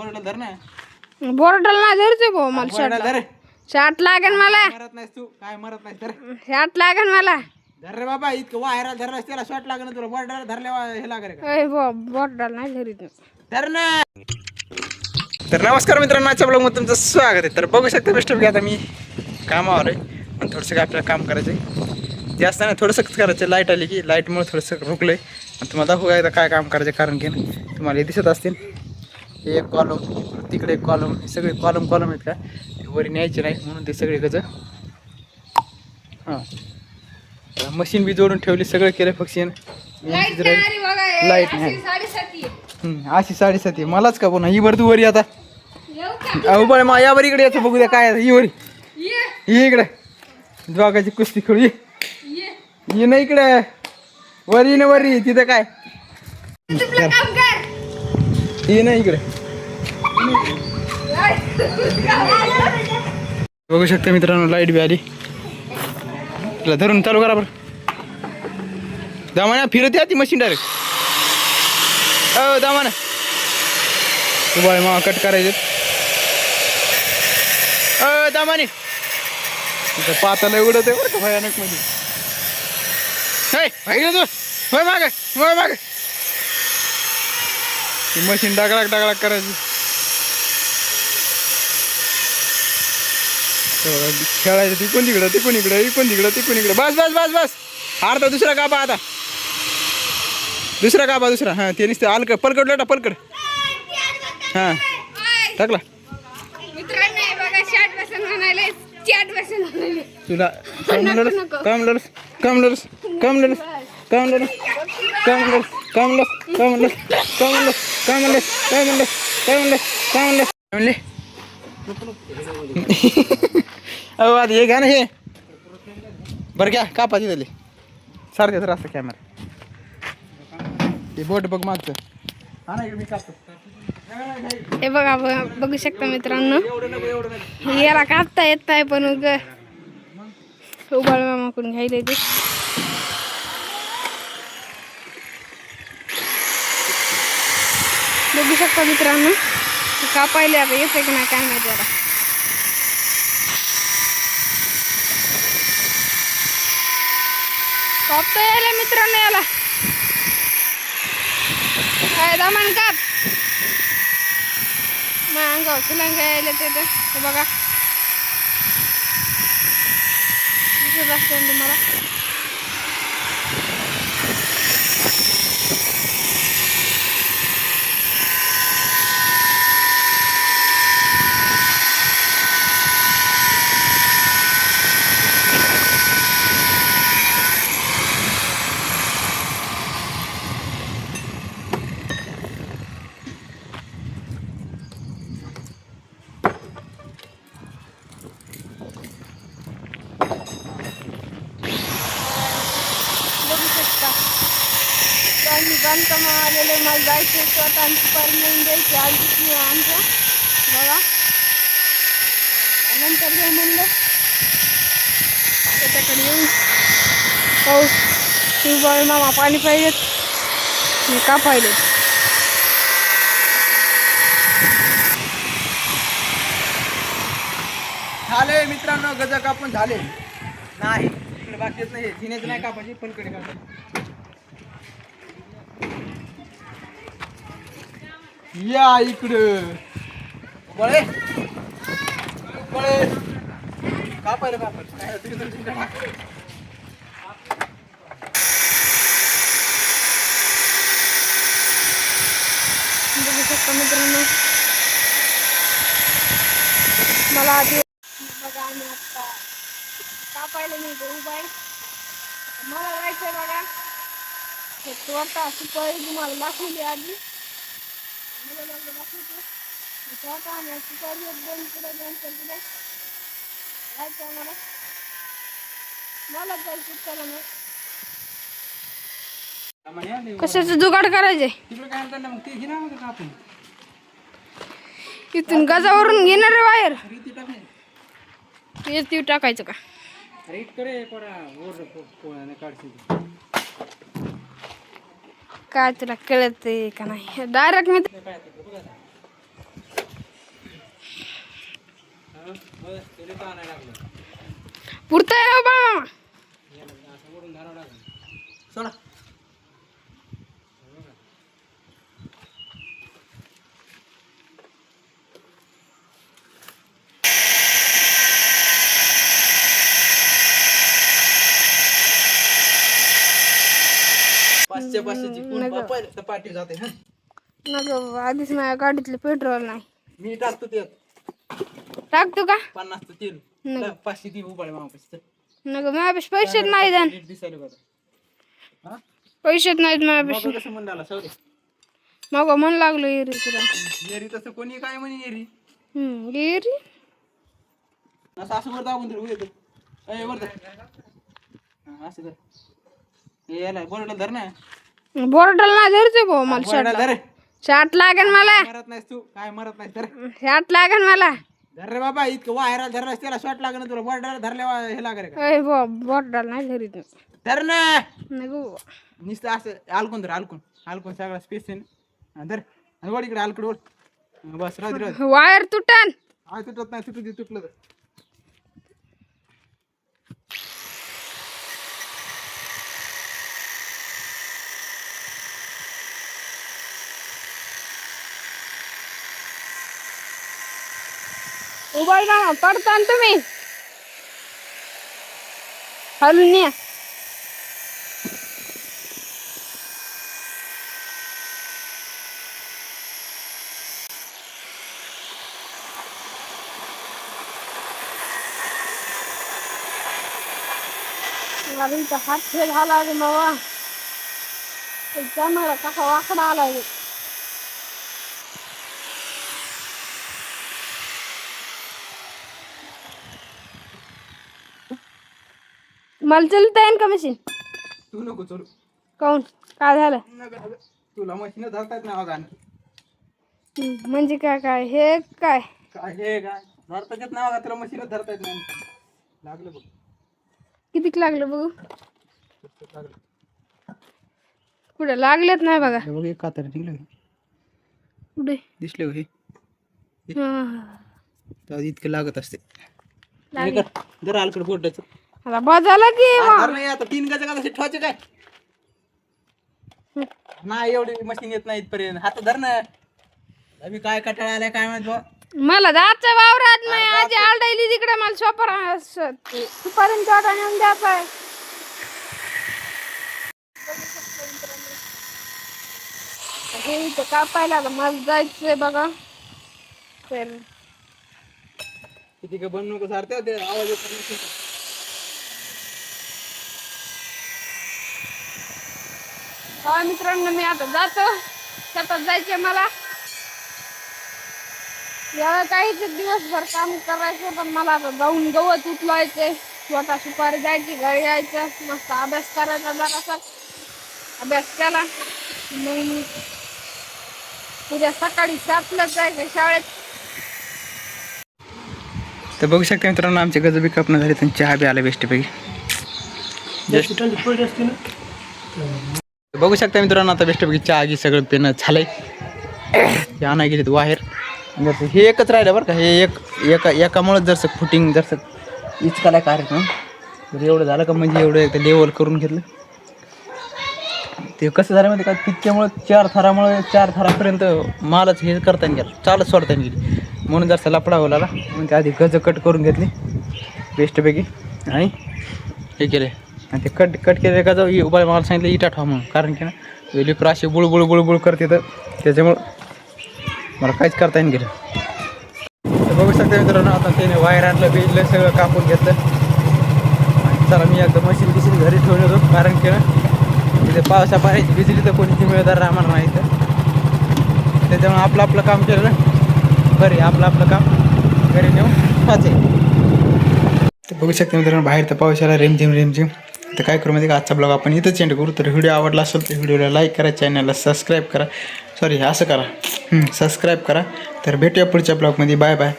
धर ना. बोर्डल ना धरते भाऊ मला धर. शर्ट लागेल मला. मरत नाहीस तू काय मरत नाही धर. शर्ट लागेल मला. धर रे बाबा इतकं वायरा धरलास त्याला शॉट लागेल तुला बॉर्डर धरल्या हे लागेल का बोर्डल नाही धरीत. धर ना. तर नमस्कार मित्रांनो आजच्या ब्लॉगमध्ये तुमचं स्वागत आहे. तर बघू शकता बेस्ट की आता मी कामावर आहे पण थोडंसं काय आपल्याला काम करायचं आहे जास्त नाही थोडंसंच करायचं. लाईट आली की लाईटमुळे थोडंसं रुकलं आहे आणि तुम्हाला दाखवू एकदा काय काम करायचं कारण की तुम्हाला हे दिसत असतील हे एक कॉलम तिकडे एक कॉलम हे सगळे कॉलम आहेत का ते वरी न्यायचे नाही म्हणून ते सगळे गज हां मशीन बी जोडून ठेवली सगळं केलं फक्त लाईट नाही अशी 7:30 मलाच का पुन्हा ही तू वरी आता अहो बळ मा यावर इकडे याचं बघू द्या काय ही वरी ही इकडे जोगाची कुस्ती खेळू ये ना इकडे वरी ना वरी तिथं काय ये ना इकडे बघू शकता मित्रांनो लाईट बी आली तुला धरून चालू करा बरं दामाना फिरत या ती मशीन डायरेक्ट हो दामाना तू बाय मा कट करायचे दामाने तिथं पाताला उडत आहे बरं का भयानक मध्ये तू होय माग मशीन डागडाग करायची खेळायचं तिकून तिकडं बस अर्धा दुसरा गाबा आता दुसरा हां ते नुसतं आलं पलकड लोटा पलकड हां टाकला तुला कमलस अहो आता हे घ्या ना हे बरं घ्या कापा तिथले सारखं तर असतं कॅमेरा ते बोट बघ मागचं हा ना मी कापतो हे बघा बघू शकता मित्रांनो याला कापता येत नाही पण उभाळ मामाकडून घ्यायला येते बघू शकता मित्रांनो कापायला आता येते की नाही काय माहिती जरा कापता यायला मित्रांनो याला दामन काप माझ्या अंगावर शिलांगा यायला ते बघा दिसत असतं तुम्हाला बांधकाम आलेले मला जायचे स्वतः आमची परमिशन द्यायची आधी आमच्या बघा नंतर हे म्हणलं त्याच्याकडे येऊन पाऊस शिवबाई मामा पाणी पाहिजेत मी का पाहिले झाले मित्रांनो गज कापून झाले नाही इकडे बाकीच नाही जिनेच नाही कापायची पलकडे कापायची या इकडं बळे कापायला काय बघू शकता मित्रांनो मला आधी बघा आम्ही आता कापायला नाही उभा आहे मला जायचंय बघा स्वतः सुपारी तुम्हाला दाखवली आधी मला दाखवतो स्वतः आम्ही सुपारी 1-2 किलो जायचं आम्हाला मला जायचं चला मग कशाचं जुगाड करायचे इथून गजावरून घेणार रे वायर ती टाकायचं का काय तुला कळत का नाही डायरेक्ट मी पुरतंय हो बाळा. सोडा. पाचशे पाचशेची कोण पहिल्या पाठी जाते हा. नको आधीच माझ्या गाडीतलं पेट्रोल नाही. मी टाकतो ते टाकतो का? 50चं तेल. नाही. 500 ती उपाय मामापाशी. नको माझ्यापाशी पैसेच नाही जाण. नीट दिसायला बघा. हा पैसेच नाहीत माझ्यापाशी. मग कसं म्हणलं सॉरी. मग मन लागलं एरी तुला. येरी तसं कोणी काय म्हणे येरी. एरी असं असं वर दाबून धर येतो. ए वर धर. हा, असं धर. हे याला बोर्डला धर ना. बोर्डल नाही धरते भाऊ मला बोर्डला धर. शर्ट लागेल मला. मरत नाहीस तू काय मरत नाही धर. शर्ट लागेल मला. धर रे बाबा इतकं वायरा धरला त्याला शॉट लागेल तुला बोर्डला धरल्या हे लागेल का. अय बोर्डल नाही धरीत. धर ना. नको नुसतं असं अलकून धर अलकून सगळा स्पेस आहे धर आणि वर इकडे अलकड वर बस राहू दे वायर तुटन. हा तुटत नाही तुटू दे तुटलं तर. उभा ना पडता ना तुम्ही. हलून या. गाडीचा हात हे झाला रे बाबा. कॅमेरा कसा वाकडा आला रे. मला चलता येईन का मशीन? तू नको चलू. काऊन काय झालं? तुला मशीन धरता येत नाही बघा. म्हणजे काय काय हे काय काय हे काय धरता येत नाही बघा तुला मशीन धरता येत नाही. लागलं बघ. कितीक लागलं बघू. कुठे लागलेत नाही बघा. बघ एक कातर निघलं कुठे दिसले हे हा इतकं लागत असते. लागले. जर अलकड बोर्डाचं आता बजाला की धर नाही आता 3 गज का ठेवायचे काय नाही एवढी मशीन येत नाही इथपर्यंत. हात धर ना. अभि काय कटाळा आलाय काय माहित बा. मला जायचं वावरात नाही. आजी आलडायली तिकडे मला शॉपर सुपारीन तोटा नेऊन द्यायचा. हे इथं कापायला मला जायचंय बघा. तर किती का बनवू नको सारते ते आवाज येत. हा मित्रांनो मी आता जातो. शेतात जायचंय मला. याला काहीच दिवसभर काम करायचं पण मला आता जाऊन गवत उचलायचे. स्वतः सुपारी जायची घरी यायचं मस्त अभ्यास करायचा. जरासा अभ्यास केला मग उद्या सकाळी 7लाच जायचं शाळेत. तर बघू शकता मित्रांनो आमचे गजबी कापणं झाले. त्यांची चहा बी आला बेस्टपैकी. बघू शकता मित्रांनो आता बेस्टपैकी चहा गी सगळं पिणं झालंय. ते आणा गेलेत बाहेर. हे एकच राहिलं बरं का. हे एकामुळेच जरसं फुटिंग जरसं इचकाला कार्यक्रम तर एवढं झालं का म्हणजे एवढं एकदा लेवल करून घेतलं. ते कसं झालं माहिती का तितक्यामुळं 4 थरामुळे 4 थरापर्यंत मालच हे करता येईल गेलं चालच सोडता येईल गेली म्हणून जरसा लपडा होला म्हणून ते आधी गज कट करून घेतली बेस्टपैकी आणि हे केले. आणि ते कट केले का जाऊ उभा मला सांगितलं इटा ठेवा म्हणून. कारण की ना लिपर अशी बुळबुळ करते तर त्याच्यामुळं मला काहीच करता येईल गेलं. तर बघू शकता मित्रांनो आता त्याने वायर आणलं बिजलं सगळं कापून घेतलं. आणि चला मी एकदा मशीन घरी ठेवून येतो. कारण की ना तिथे पावसा पाण्याची बिजली तर कोणी मिळणार राहणार नाही तर त्याच्यामुळे आपलं काम केलं ना बरे आपलं काम घरी नेऊन वाचेल. तर बघू शकता मित्रांनो बाहेर तर पावसाला रेमझिम. तर काय करू माहिती का आजचा ब्लॉग आपण इथंच एंड करू. तर व्हिडिओ आवडला असेल तर व्हिडिओला लाईक करा. चॅनलला सबस्क्राईब करा. सॉरी असं करा सबस्क्राईब करा. तर भेटूया पुढच्या ब्लॉगमध्ये. Bye bye.